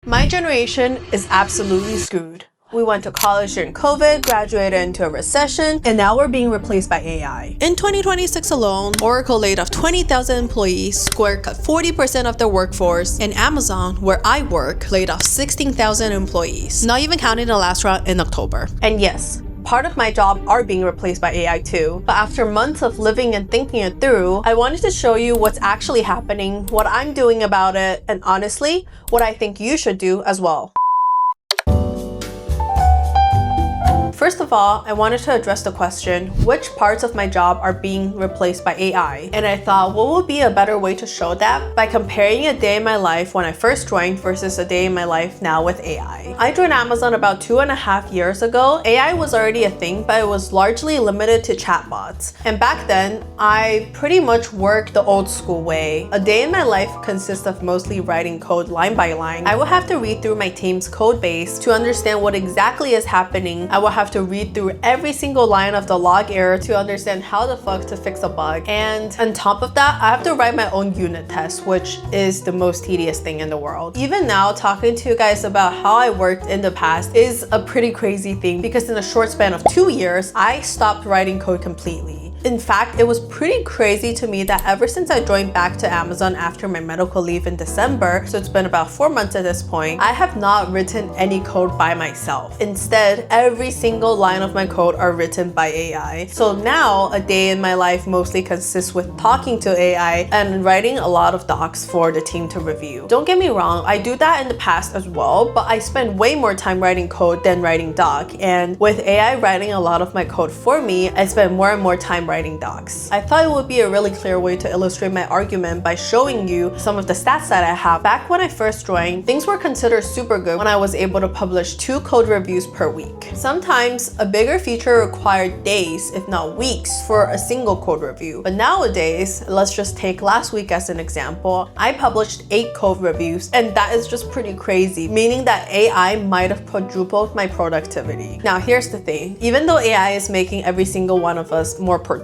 My generation is absolutely screwed. We went to college during COVID, graduated into a recession, and now we're being replaced by AI. In 2026 alone, Oracle laid off 20,000 employees, Square cut 40% of their workforce, and Amazon, where I work, laid off 16,000 employees, not even counting the last round in October. And yes, part of my job are being replaced by AI too. But after months of living and thinking it through, I wanted to show you what's actually happening, what I'm doing about it, and honestly, what I think you should do as well. First of all, I wanted to address the question, which parts of my job are being replaced by AI? And I thought, what would be a better way to show that? By comparing a day in my life when I first joined versus a day in my life now with AI. I joined Amazon about 2.5 years ago. AI was already a thing, but it was largely limited to chatbots. And back then, I pretty much worked the old school way. A day in my life consists of mostly writing code line by line. I will have to read through my team's code base to understand what exactly is happening. I will have to read through every single line of the log error to understand how the fuck to fix a bug. And on top of that, I have to write my own unit test, which is the most tedious thing in the world. Even now, talking to you guys about how I worked in the past is a pretty crazy thing because in a short span of 2 years, I stopped writing code completely. In fact, it was pretty crazy to me that ever since I joined back to Amazon after my medical leave in December, so it's been about 4 months at this point, I have not written any code by myself. Instead, every single line of my code are written by AI. So now, a day in my life mostly consists with talking to AI and writing a lot of docs for the team to review. Don't get me wrong, I do that in the past as well, but I spend way more time writing code than writing doc. And with AI writing a lot of my code for me, I spend more and more time writing docs. I thought it would be a really clear way to illustrate my argument by showing you some of the stats that I have. Back when I first joined, things were considered super good when I was able to publish 2 code reviews per week. Sometimes a bigger feature required days, if not weeks, for a single code review. But nowadays, let's just take last week as an example, I published 8 code reviews, and that is just pretty crazy, meaning that AI might have quadrupled my productivity. Now here's the thing, even though AI is making every single one of us more productive,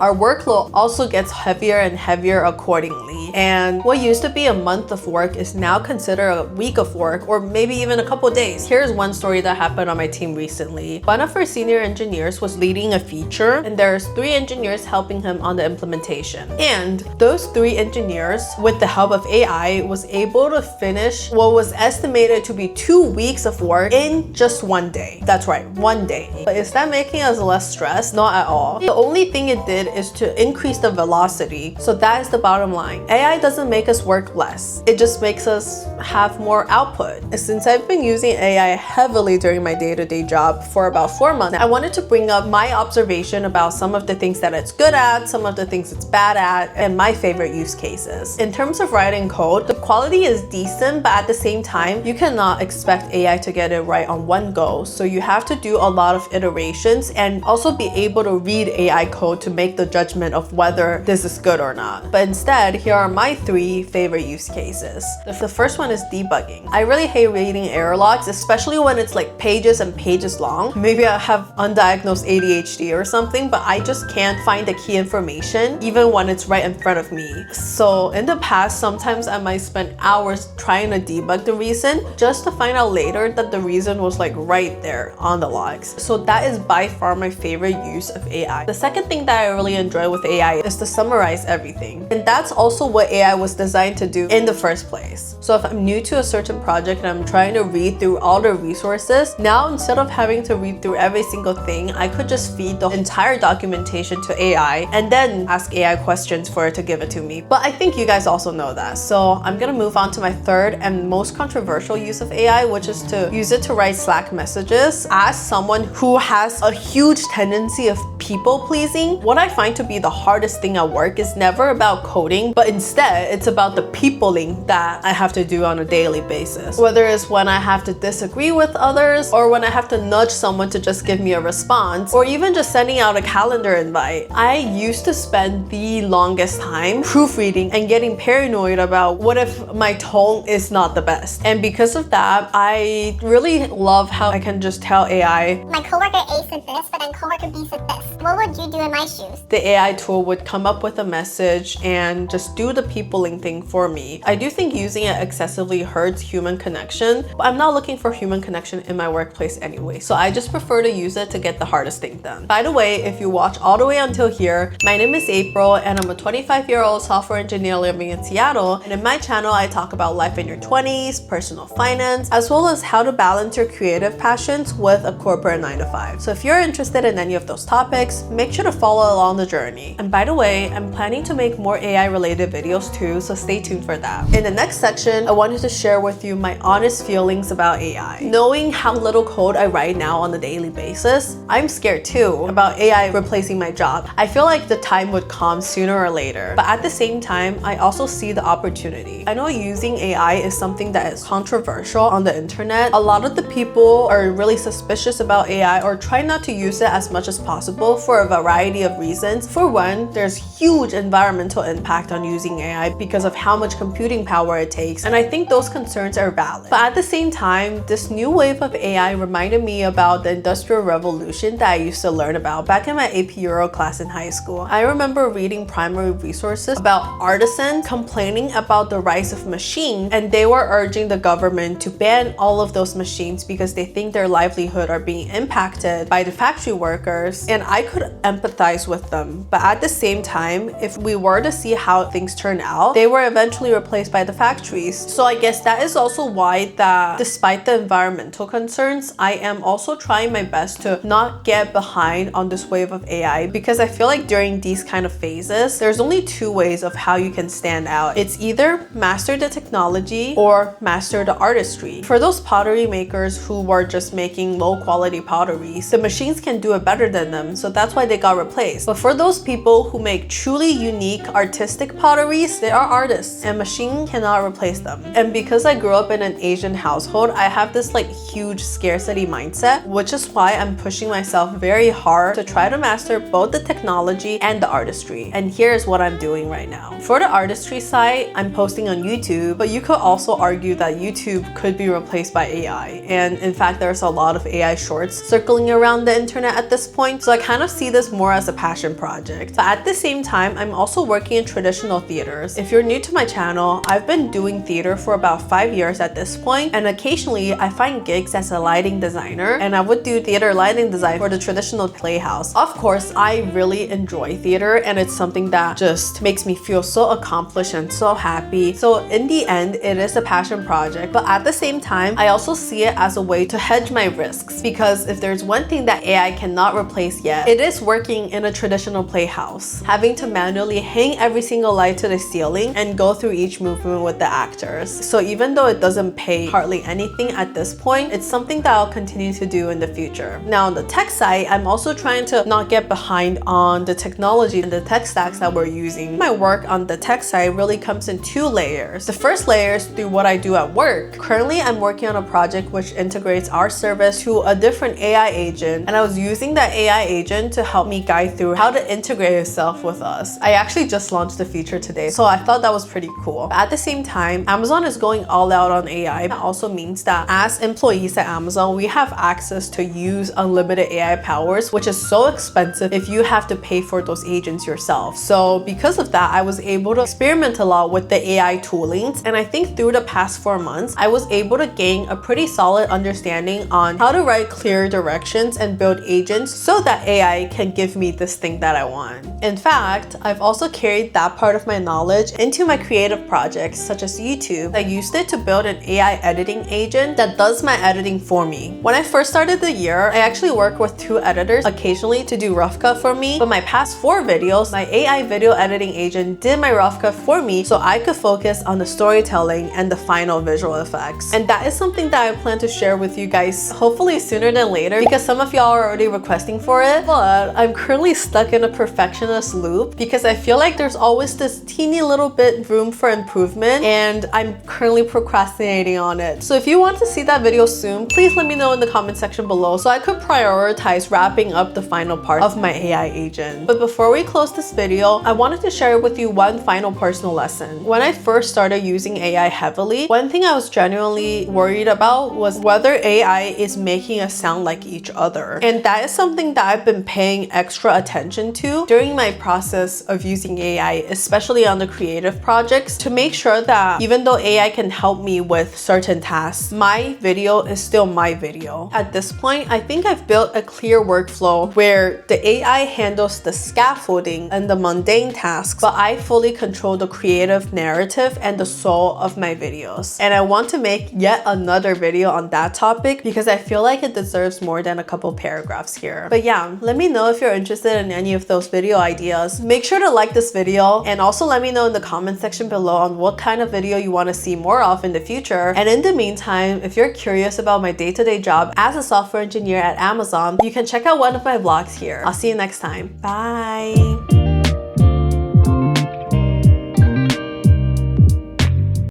our workload also gets heavier and heavier accordingly. And what used to be a month of work is now considered a week of work, or maybe even a couple days. Here's one story that happened on my team recently. One of our senior engineers was leading a feature, and there's 3 engineers helping him on the implementation. And those 3 engineers, with the help of AI, was able to finish what was estimated to be 2 weeks of work in just 1 day. That's right, 1 day. But is that making us less stressed? Not at all. The only thing it did is to increase the velocity. So that is the bottom line. AI doesn't make us work less. It just makes us have more output. Since I've been using AI heavily during my day-to-day job for about 4 months, I wanted to bring up my observation about some of the things that it's good at, some of the things it's bad at, and my favorite use cases. In terms of writing code, the quality is decent, but at the same time, you cannot expect AI to get it right on one go. So you have to do a lot of iterations and also be able to read AI code to make the judgment of whether this is good or not. But instead, here are my 3 favorite use cases. The first one is debugging. I really hate reading error logs, especially when it's like pages and pages long. Maybe I have undiagnosed ADHD or something, but I just can't find the key information even when it's right in front of me. So in the past, sometimes I might spend hours trying to debug the reason just to find out later that the reason was like right there on the logs. So that is by far my favorite use of AI. The second thing that I really enjoy with AI is to summarize everything. And that's also what AI was designed to do in the first place. So if I'm new to a certain project and I'm trying to read through all the resources, now instead of having to read through every single thing, I could just feed the entire documentation to AI and then ask AI questions for it to give it to me. But I think you guys also know that. So I'm gonna move on to my third and most controversial use of AI, which is to use it to write Slack messages. As someone who has a huge tendency of people pleasing, what I find to be the hardest thing at work is never about coding, but instead it's about the peopling that I have to do on a daily basis. Whether it's when I have to disagree with others, or when I have to nudge someone to just give me a response, or even just sending out a calendar invite. I used to spend the longest time proofreading and getting paranoid about what if my tone is not the best. And because of that, I really love how I can just tell AI, my coworker A said this, but then coworker B said this. What would you do in my shoes? The AI tool would come up with a message and just do the peopling thing for me. I do think using it excessively hurts human connection, but I'm not looking for human connection in my workplace anyway, so I just prefer to use it to get the hardest thing done. By the way, if you watch all the way until here, my name is April and I'm a 25-year-old software engineer living in Seattle, and in my channel I talk about life in your 20s, personal finance, as well as how to balance your creative passions with a corporate 9-to-5. So if you're interested in any of those topics, make sure to follow along the journey. And by the way, I'm planning to make more AI related videos too, so stay tuned for that. In the next section, I wanted to share with you my honest feelings about AI. Knowing how little code I write now on a daily basis, I'm scared too about AI replacing my job. I feel like the time would come sooner or later, but at the same time, I also see the opportunity. I know using AI is something that is controversial on the internet. A lot of the people are really suspicious about AI or try not to use it as much as possible for a variety of reasons. For one, there's huge environmental impact on using AI because of how much computing power it takes, and I think those concerns are valid. But at the same time, this new wave of AI reminded me about the Industrial Revolution that I used to learn about back in my AP Euro class in high school. I remember reading primary resources about artisans complaining about the rise of machines, and they were urging the government to ban all of those machines because they think their livelihood are being impacted by the factory workers, and I could empathize with them. But at the same time, if we were to see how things turn out, they were eventually replaced by the factories. So I guess that is also why that despite the environmental concerns, I am also trying my best to not get behind on this wave of AI, because I feel like during these kind of phases, there's only two ways of how you can stand out. It's either master the technology or master the artistry. For those pottery makers who were just making low quality potteries, the machines can do it better than them, so that's why they got replaced. But for those people who make truly unique artistic potteries, they are artists and machine cannot replace them. And because I grew up in an Asian household, I have this like huge scarcity mindset, which is why I'm pushing myself very hard to try to master both the technology and the artistry. And here's what I'm doing right now. For the artistry side, I'm posting on YouTube, but you could also argue that YouTube could be replaced by AI. And in fact, there's a lot of AI shorts circling around the internet at this point, so I kind of see this more as a passion project. But at the same time, I'm also working in traditional theaters. If you're new to my channel, I've been doing theater for about 5 years at this point, and occasionally I find gigs as a lighting designer, and I would do theater lighting design for the traditional playhouse. Of course, I really enjoy theater, and it's something that just makes me feel so accomplished and so happy. So in the end, it is a passion project, but at the same time, I also see it as a way to hedge my risks, because if there's one thing that AI cannot replace yet, it is working in a traditional playhouse, having to manually hang every single light to the ceiling and go through each movement with the actors. So even though it doesn't pay hardly anything at this point, it's something that I'll continue to do in the future. Now on the tech side, I'm also trying to not get behind on the technology and the tech stacks that we're using. My work on the tech side really comes in two layers. The first layer is through what I do at work. Currently, I'm working on a project which integrates our service to a different AI agent, and I was using that AI agent to help me guide through how to integrate itself with us. I actually just launched the feature today, so I thought that was pretty cool. But at the same time, Amazon is going all out on AI. That also means that as employees at Amazon, we have access to use unlimited AI powers, which is so expensive if you have to pay for those agents yourself. So because of that, I was able to experiment a lot with the AI toolings, and I think through the past 4 months, I was able to gain a pretty solid understanding on how to write clear directions and build agents so that AI can give me this thing that I want. In fact, I've also carried that part of my knowledge into my creative projects such as YouTube. I used it to build an AI editing agent that does my editing for me. When I first started the year, I actually worked with 2 editors occasionally to do rough cut for me, but my past 4 videos, my AI video editing agent did my rough cut for me so I could focus on the storytelling and the final visual effects. And that is something that I plan to share with you guys hopefully sooner than later, because some of y'all are already requesting for it. But I'm currently stuck in a perfectionist loop because I feel like there's always this teeny little bit room for improvement, and I'm currently procrastinating on it. So if you want to see that video soon, please let me know in the comment section below so I could prioritize wrapping up the final part of my AI agent. But before we close this video, I wanted to share with you one final personal lesson. When I first started using AI heavily, one thing I was genuinely worried about was whether AI is making us sound like each other. And that is something that I've been paying extra attention to during my process of using AI, especially on the creative projects, to make sure that even though AI can help me with certain tasks, my video is still my video. At this point, I think I've built a clear workflow where the AI handles the scaffolding and the mundane tasks, but I fully control the creative narrative and the soul of my videos. And I want to make yet another video on that topic because I feel like it deserves more than a couple paragraphs here. But yeah, let me know if you're interested in any of those video ideas. Make sure to like this video and also let me know in the comment section below on what kind of video you want to see more of in the future. And in the meantime, if you're curious about my day-to-day job as a software engineer at Amazon, you can check out one of my vlogs here. I'll see you next time. Bye!